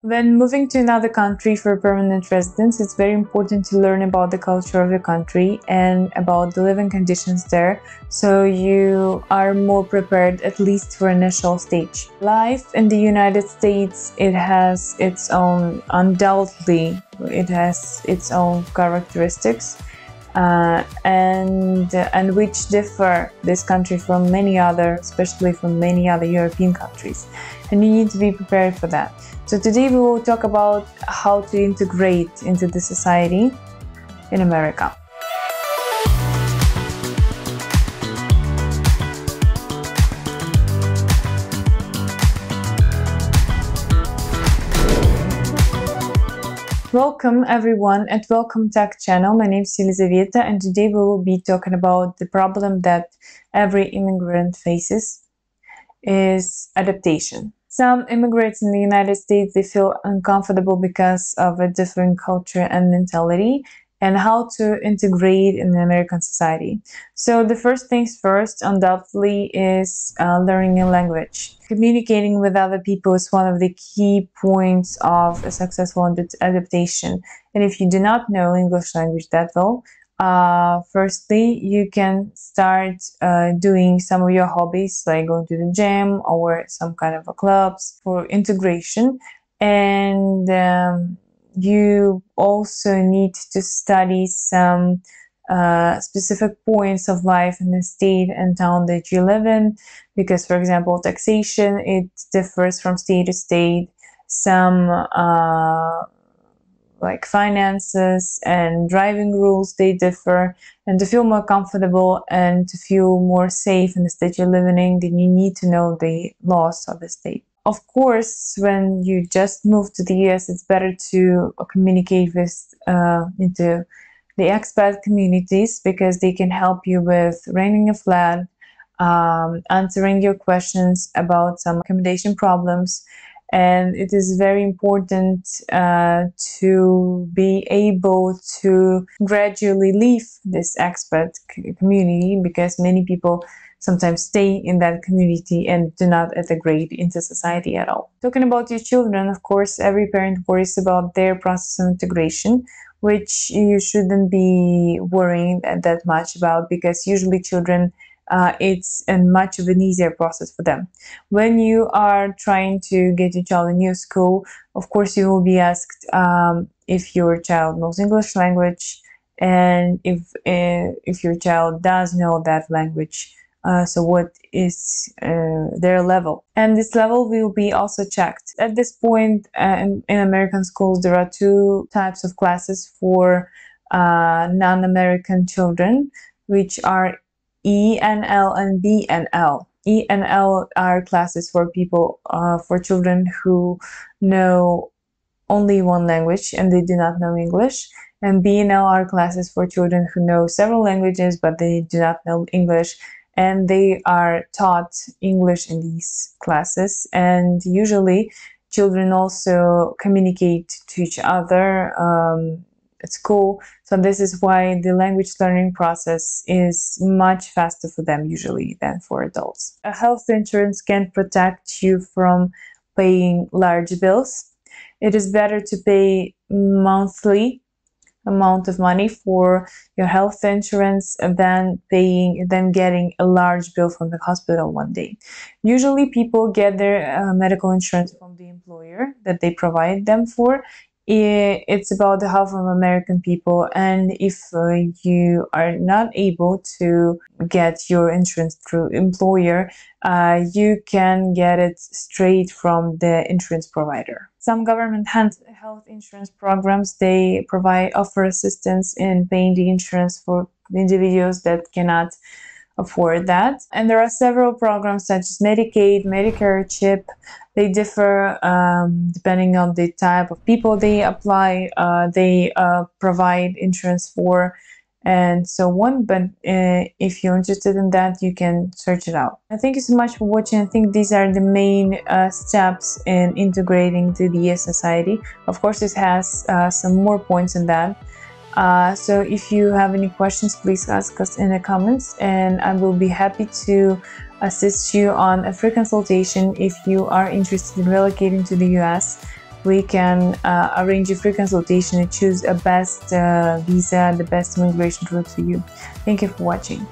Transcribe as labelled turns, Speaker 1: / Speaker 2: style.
Speaker 1: When moving to another country for permanent residence, it's very important to learn about the culture of your country and about the living conditions there, so you are more prepared, at least for initial stage. Life in the United States, it has its own, undoubtedly, it has its own characteristics. And which differ this country from many other, especially from many other European countries, and you need to be prepared for that. So today we will talk about how to integrate into the society in America. Welcome everyone at WelcomeTech channel. My name is Elizaveta, and today we will be talking about the problem that every immigrant faces is adaptation. Some immigrants in the United States, they feel uncomfortable because of a different culture and mentality, and how to integrate in the American society. So the first things first, undoubtedly, is learning a language. Communicating with other people is one of the key points of a successful adaptation. And if you do not know English language that well, firstly, you can start doing some of your hobbies, like going to the gym or some kind of a clubs for integration. And you also need to study some specific points of life in the state and town that you live in, because, for example, taxation, it differs from state to state. Some like finances and driving rules, they differ. And to feel more comfortable and to feel more safe in the state you're living in, then you need to know the laws of the state. Of course, when you just move to the US, it's better to communicate with into the expat communities, because they can help you with renting a flat, answering your questions about some accommodation problems. And it is very important to be able to gradually leave this expat community, because many people sometimes stay in that community and do not integrate into society at all. Talking about your children, of course, every parent worries about their process of integration, which you shouldn't be worrying that much about, because usually children, it's a much of an easier process for them. When you are trying to get your child a new school, of course you will be asked if your child knows English language, and if your child does know that language. So what is their level? And this level will be also checked. At this point, in American schools, there are two types of classes for non-American children, which are ENL and BNL. ENL are classes for people, for children who know only one language and they do not know English. And BNL are classes for children who know several languages, but they do not know English, and they are taught English in these classes. And usually children also communicate to each other at school. So this is why the language learning process is much faster for them usually than for adults. A health insurance can protect you from paying large bills. It is better to pay monthly amount of money for your health insurance than getting a large bill from the hospital one day. Usually people get their medical insurance from the employer that they provide them for. It's about the half of American people, and if you are not able to get your insurance through employer, you can get it straight from the insurance provider. Some government health insurance programs, they offer assistance in paying the insurance for individuals that cannot afford that. And there are several programs such as Medicaid, Medicare, CHIP. They differ depending on the type of people they apply, they provide insurance for, and so on. But if you're interested in that, you can search it out. Thank you so much for watching. I think these are the main steps in integrating to the US society. Of course, it has some more points in that. So if you have any questions, please ask us in the comments, and I will be happy to assist you on a free consultation if you are interested in relocating to the US. we can arrange a free consultation and choose a best visa, the best immigration route for you. Thank you for watching.